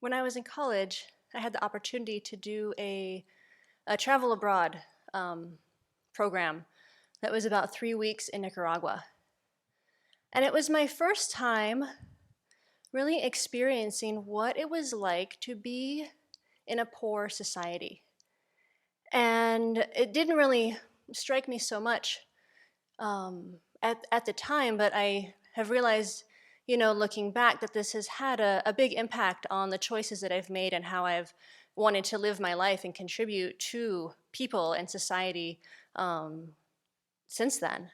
When I was in college, I had the opportunity to do a travel abroad program that was about 3 weeks in Nicaragua. And it was my first time really experiencing what it was like to be in a poor society. And it didn't really strike me so much at the time, but I have realized, looking back, that this has had a big impact on the choices that I've made and how I've wanted to live my life and contribute to people and society since then.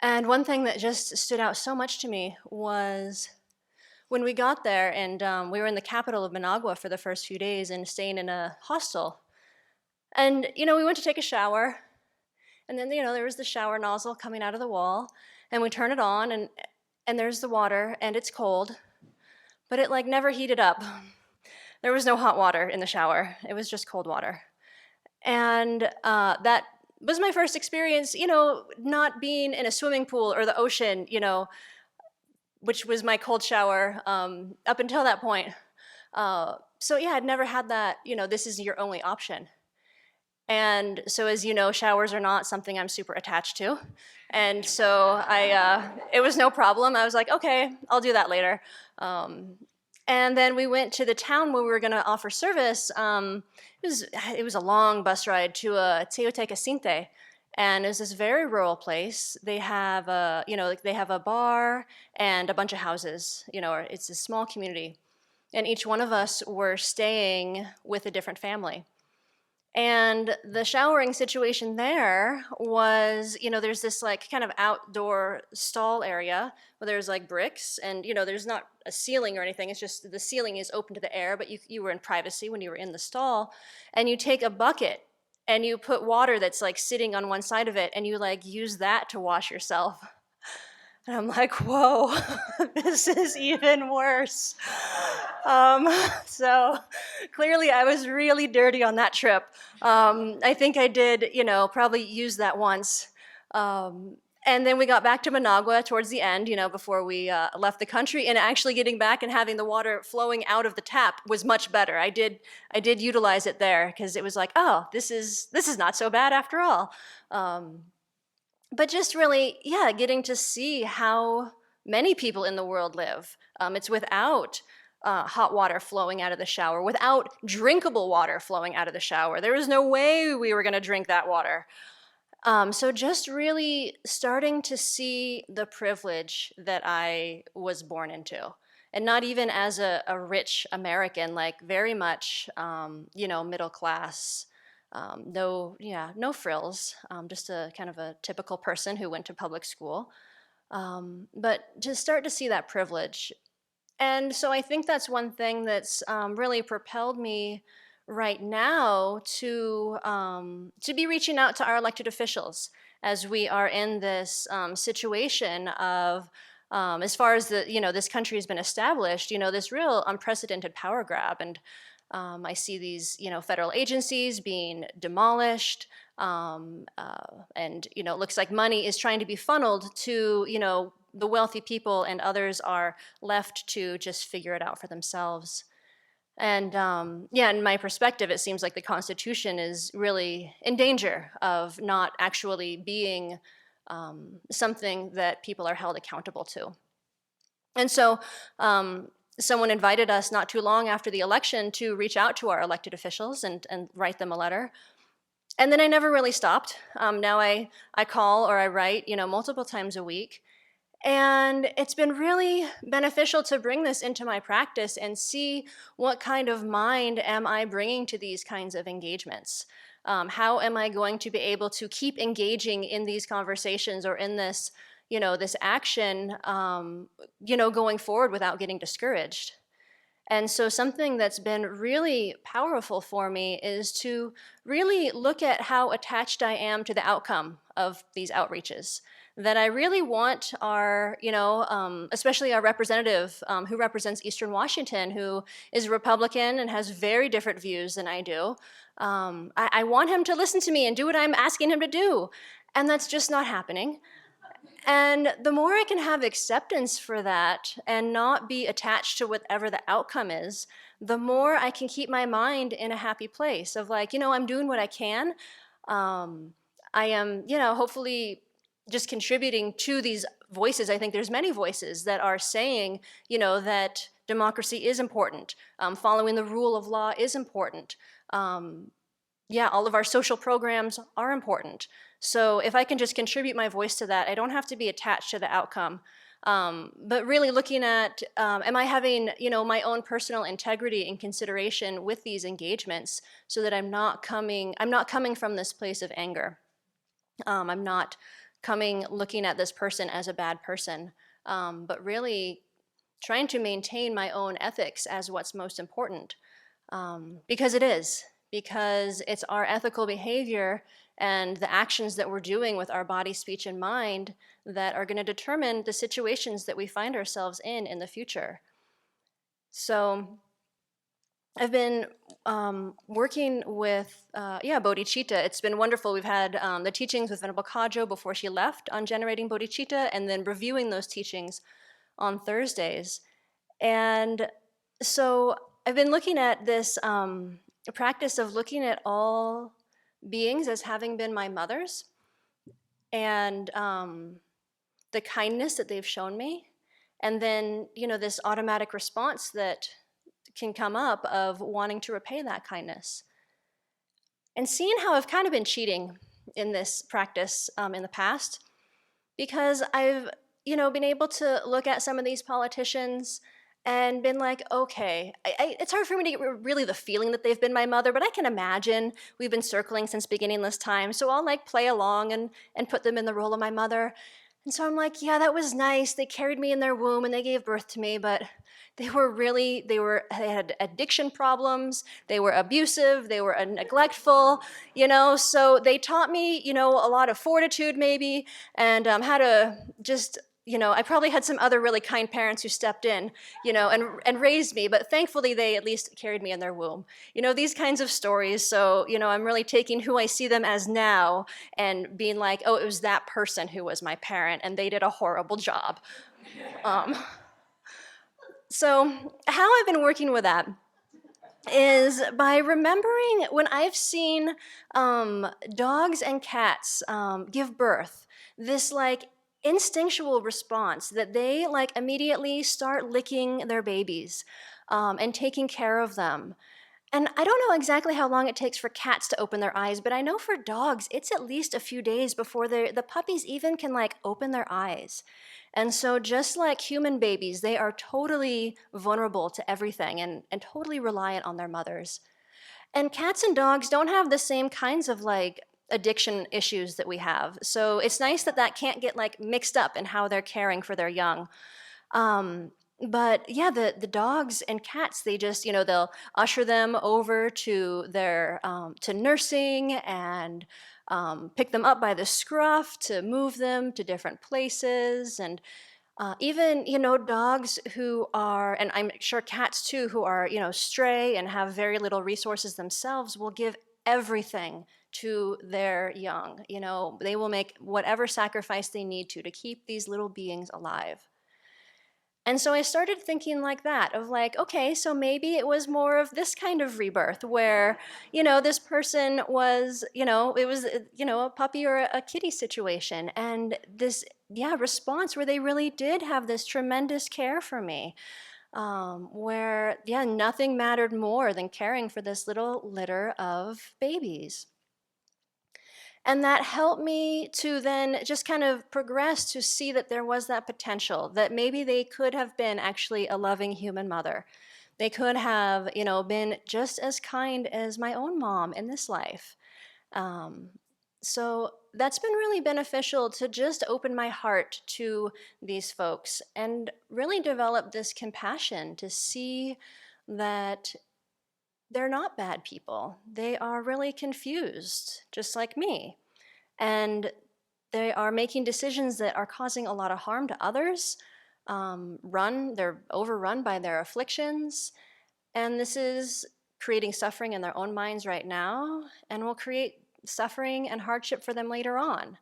And one thing that just stood out so much to me was when we got there and we were in the capital of Managua for the first few days and staying in a hostel. And, we went to take a shower, and then, there was the shower nozzle coming out of the wall, and we turn it on, and there's the water, and it's cold, but it like never heated up. There was no hot water in the shower. It was just cold water. And that was my first experience, not being in a swimming pool or the ocean, which was my cold shower up until that point. So yeah, I'd never had that, this is your only option. And so as you know, showers are not something I'm super attached to. And so it was no problem. I was like, okay, I'll do that later. And then we went to the town where we were gonna offer service. It was a long bus ride to Teotecacinte. And it was this very rural place. They have they have a bar and a bunch of houses, it's a small community. And each one of us were staying with a different family. And the showering situation there was, there's this like kind of outdoor stall area where there's like bricks and, there's not a ceiling or anything. It's just the ceiling is open to the air, but you were in privacy when you were in the stall. And you take a bucket and you put water that's like sitting on one side of it and you like use that to wash yourself. And I'm like, whoa, this is even worse. So clearly I was really dirty on that trip. I think I did, probably use that once. And then we got back to Managua towards the end, before we left the country, and actually getting back and having the water flowing out of the tap was much better. I did utilize it there because it was like, oh, this is not so bad after all. But just really, yeah, getting to see how many people in the world live. It's without hot water flowing out of the shower, without drinkable water flowing out of the shower. There was no way we were going to drink that water. So just really starting to see the privilege that I was born into. And not even as a rich American, like very much, middle class. No frills, just a kind of a typical person who went to public school. But to start to see that privilege. And so I think that's one thing that's really propelled me right now to be reaching out to our elected officials as we are in this situation of, as far as this country has been established, this real unprecedented power grab. And I see these, federal agencies being demolished, and it looks like money is trying to be funneled to, the wealthy people, and others are left to just figure it out for themselves. And in my perspective, it seems like the Constitution is really in danger of not actually being something that people are held accountable to. And so someone invited us not too long after the election to reach out to our elected officials and write them a letter. And then I never really stopped. Now I call or I write, multiple times a week. And it's been really beneficial to bring this into my practice and see what kind of mind am I bringing to these kinds of engagements. How am I going to be able to keep engaging in these conversations or in this this action, going forward without getting discouraged. And so something that's been really powerful for me is to really look at how attached I am to the outcome of these outreaches. That I really want our, especially our representative who represents Eastern Washington, who is a Republican and has very different views than I do. I want him to listen to me and do what I'm asking him to do. And that's just not happening. And the more I can have acceptance for that and not be attached to whatever the outcome is, the more I can keep my mind in a happy place of like, I'm doing what I can. Um, I am, hopefully just contributing to these voices. I think there's many voices that are saying, that democracy is important. Following the rule of law is important. Yeah, all of our social programs are important. So if I can just contribute my voice to that, I don't have to be attached to the outcome. But really looking at, am I having, my own personal integrity in consideration with these engagements, so that I'm not coming from this place of anger. I'm not looking at this person as a bad person, but really trying to maintain my own ethics as what's most important. Because it's our ethical behavior and the actions that we're doing with our body, speech, and mind that are going to determine the situations that we find ourselves in the future. So I've been working with, bodhicitta. It's been wonderful. We've had the teachings with Venerable Kajo before she left on generating bodhicitta, and then reviewing those teachings on Thursdays. And so I've been looking at this practice of looking at all beings as having been my mothers, and the kindness that they've shown me. And then, this automatic response that can come up of wanting to repay that kindness. And seeing how I've kind of been cheating in this practice in the past, because I've, been able to look at some of these politicians and been like, okay, it's hard for me to get really the feeling that they've been my mother, but I can imagine we've been circling since beginningless time, so I'll like play along and put them in the role of my mother. And so I'm like, yeah, that was nice. They carried me in their womb and they gave birth to me, but they had addiction problems, they were abusive, they were neglectful, so they taught me, a lot of fortitude maybe, and how to just, I probably had some other really kind parents who stepped in, and raised me, but thankfully they at least carried me in their womb. These kinds of stories. So, I'm really taking who I see them as now and being like, oh, it was that person who was my parent and they did a horrible job. So how I've been working with that is by remembering when I've seen dogs and cats give birth, this like instinctual response that they like immediately start licking their babies and taking care of them. And I don't know exactly how long it takes for cats to open their eyes, but I know for dogs, it's at least a few days before the puppies even can like open their eyes. And so just like human babies, they are totally vulnerable to everything and totally reliant on their mothers. And cats and dogs don't have the same kinds of like addiction issues that we have. So it's nice that that can't get like mixed up in how they're caring for their young. But yeah, the dogs and cats, they just, they'll usher them over to their to nursing and pick them up by the scruff to move them to different places. And even, dogs who are, and I'm sure cats too, who are, stray and have very little resources themselves, will give everything to their young. They will make whatever sacrifice they need to keep these little beings alive. And so I started thinking like that, of like, okay, so maybe it was more of this kind of rebirth where, this person was, it was, a puppy or a kitty situation. And this, response where they really did have this tremendous care for me, where, nothing mattered more than caring for this little litter of babies. And that helped me to then just kind of progress to see that there was that potential, that maybe they could have been actually a loving human mother. They could have, been just as kind as my own mom in this life. So that's been really beneficial to just open my heart to these folks and really develop this compassion to see that they're not bad people. They are really confused, just like me. And they are making decisions that are causing a lot of harm to others. They're overrun by their afflictions. And this is creating suffering in their own minds right now and will create suffering and hardship for them later on.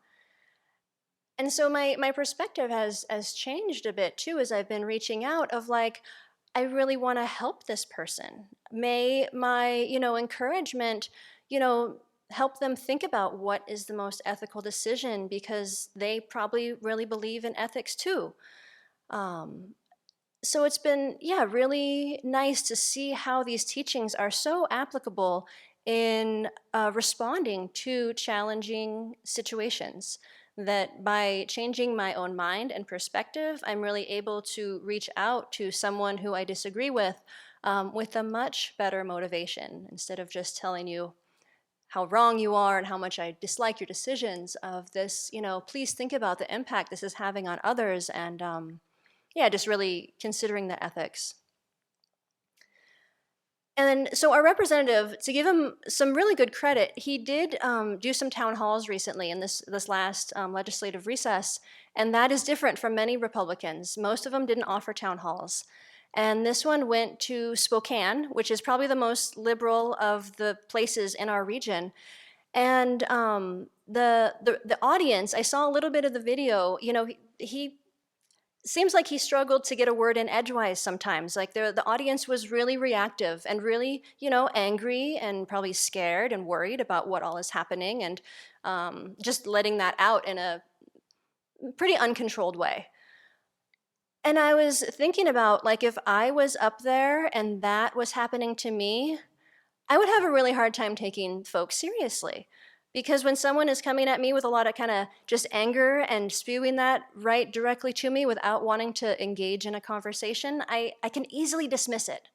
And so my perspective has changed a bit too as I've been reaching out of like, I really want to help this person. May my, encouragement, help them think about what is the most ethical decision because they probably really believe in ethics too. Um, so it's been, yeah, really nice to see how these teachings are so applicable in responding to challenging situations. That by changing my own mind and perspective, I'm really able to reach out to someone who I disagree with a much better motivation instead of just telling you how wrong you are and how much I dislike your decisions of this, please think about the impact this is having on others and yeah, just really considering the ethics. And so our representative, to give him some really good credit, he did do some town halls recently in this last legislative recess, and that is different from many Republicans. Most of them didn't offer town halls. And this one went to Spokane, which is probably the most liberal of the places in our region. And the audience, I saw a little bit of the video, he seems like he struggled to get a word in edgewise sometimes. Like the audience was really reactive and really, angry and probably scared and worried about what all is happening and just letting that out in a pretty uncontrolled way. And I was thinking about like if I was up there and that was happening to me, I would have a really hard time taking folks seriously. Because when someone is coming at me with a lot of kind of just anger and spewing that right directly to me without wanting to engage in a conversation, I can easily dismiss it.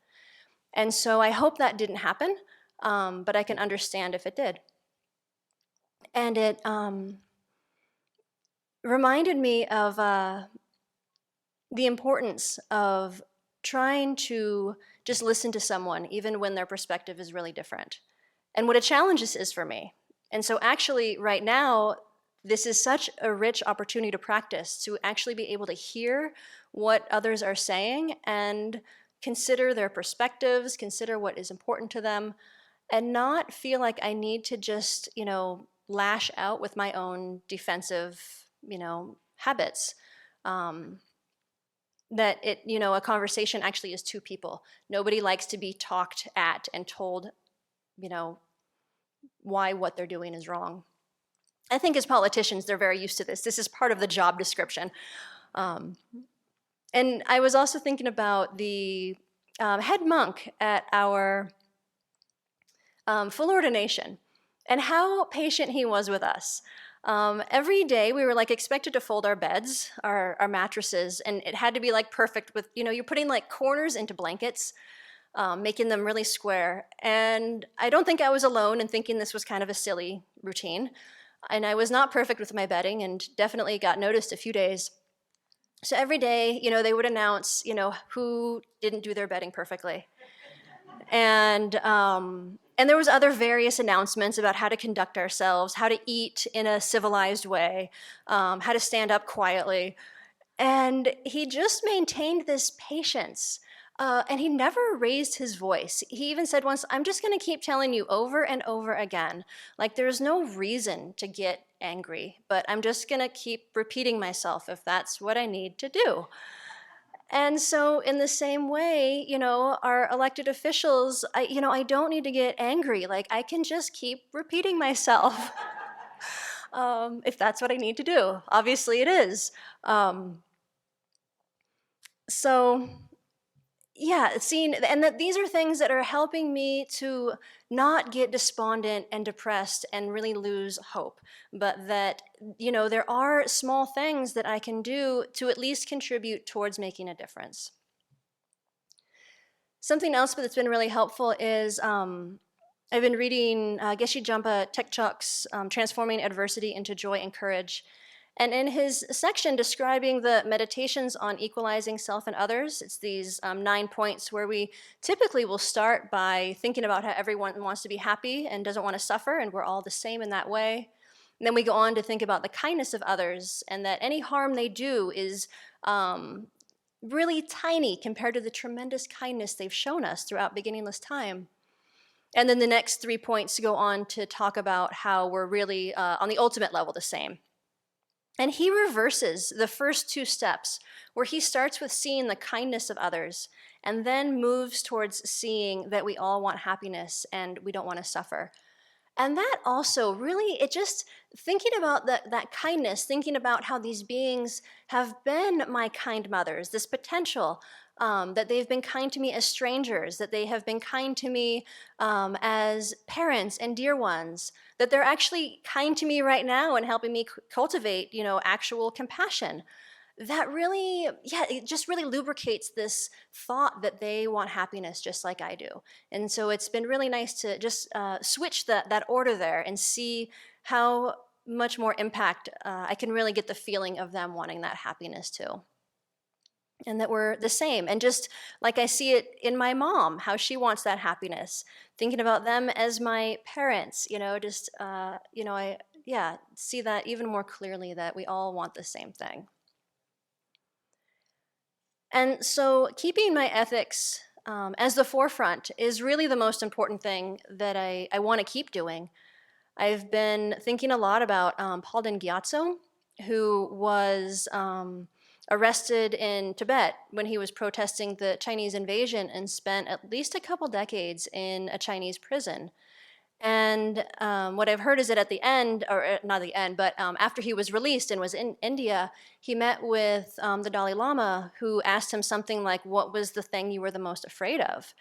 And so I hope that didn't happen, but I can understand if it did. And it reminded me of the importance of trying to just listen to someone, even when their perspective is really different, and what a challenge this is for me. And so actually right now, this is such a rich opportunity to practice, to actually be able to hear what others are saying and consider their perspectives, consider what is important to them, and not feel like I need to just, lash out with my own defensive, habits. That a conversation actually is two people. Nobody likes to be talked at and told, why what they're doing is wrong. I think as politicians, they're very used to this. This is part of the job description. And I was also thinking about the head monk at our full ordination and how patient he was with us. Every day we were like expected to fold our beds, our mattresses, and it had to be like perfect with, you're putting like corners into blankets, making them really square. And I don't think I was alone in thinking this was kind of a silly routine. And I was not perfect with my bedding and definitely got noticed a few days. So every day, they would announce, who didn't do their bedding perfectly. And there was other various announcements about how to conduct ourselves, how to eat in a civilized way, how to stand up quietly. And he just maintained this patience. And he never raised his voice. He even said once, I'm just going to keep telling you over and over again. Like, there's no reason to get angry, but I'm just going to keep repeating myself if that's what I need to do. And so in the same way, our elected officials, I don't need to get angry. Like, I can just keep repeating myself if that's what I need to do. Obviously it is. So yeah, seeing, and that these are things that are helping me to not get despondent and depressed and really lose hope, but that, there are small things that I can do to at least contribute towards making a difference. Something else that's been really helpful is I've been reading Geshe Jumpa Tekchok's Transforming Adversity into Joy and Courage. And in his section describing the meditations on equalizing self and others, it's these 9 points where we typically will start by thinking about how everyone wants to be happy and doesn't want to suffer, and we're all the same in that way. And then we go on to think about the kindness of others, and that any harm they do is really tiny compared to the tremendous kindness they've shown us throughout beginningless time. And then the next 3 points go on to talk about how we're really, on the ultimate level, the same. And he reverses the first two steps, where he starts with seeing the kindness of others and then moves towards seeing that we all want happiness and we don't want to suffer. And that also really, it just, thinking about that kindness, thinking about how these beings have been my kind mothers, this potential, that they've been kind to me as strangers, that they have been kind to me as parents and dear ones, that they're actually kind to me right now and helping me cultivate, actual compassion. That really, yeah, it just really lubricates this thought that they want happiness just like I do. And so it's been really nice to just switch that order there and see how much more impact I can really get the feeling of them wanting that happiness too. And that we're the same. And just like I see it in my mom, how she wants that happiness, thinking about them as my parents, I, yeah, see that even more clearly that we all want the same thing. And so keeping my ethics as the forefront is really the most important thing that I want to keep doing. I've been thinking a lot about Palden Gyatso, who was arrested in Tibet when he was protesting the Chinese invasion and spent at least a couple decades in a Chinese prison. And what I've heard is that at the end, or not the end, but after he was released and was in India, he met with the Dalai Lama, who asked him something like, "What was the thing you were the most afraid of?"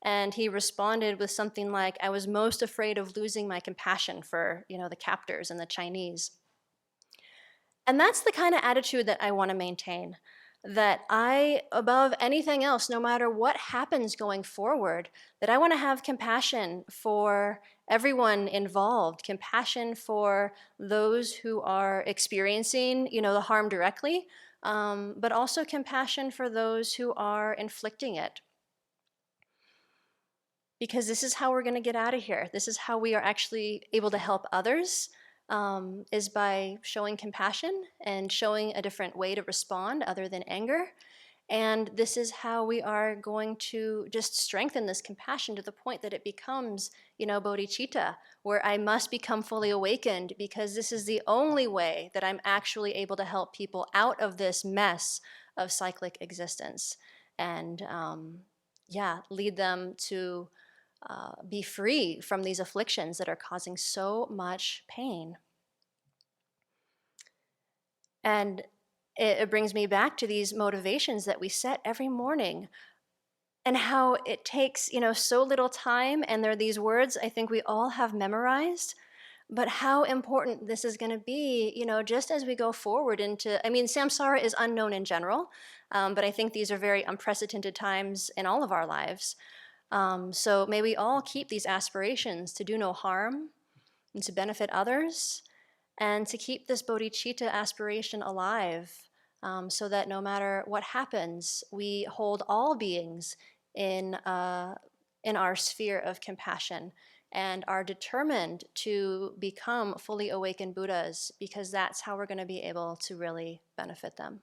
And he responded with something like, "I was most afraid of losing my compassion for, the captors and the Chinese." And that's the kind of attitude that I want to maintain. That I, above anything else, no matter what happens going forward, that I want to have compassion for everyone involved, compassion for those who are experiencing, the harm directly, but also compassion for those who are inflicting it. Because this is how we're going to get out of here. This is how we are actually able to help others, is by showing compassion and showing a different way to respond other than anger. And this is how we are going to just strengthen this compassion to the point that it becomes, bodhicitta, where I must become fully awakened, because this is the only way that I'm actually able to help people out of this mess of cyclic existence and, lead them to be free from these afflictions that are causing so much pain. And it brings me back to these motivations that we set every morning, and how it takes, so little time, and there are these words I think we all have memorized, but how important this is going to be, just as we go forward into, samsara is unknown in general, but I think these are very unprecedented times in all of our lives. So may we all keep these aspirations to do no harm and to benefit others, and to keep this bodhicitta aspiration alive, so that no matter what happens, we hold all beings in our sphere of compassion and are determined to become fully awakened Buddhas, because that's how we're going to be able to really benefit them.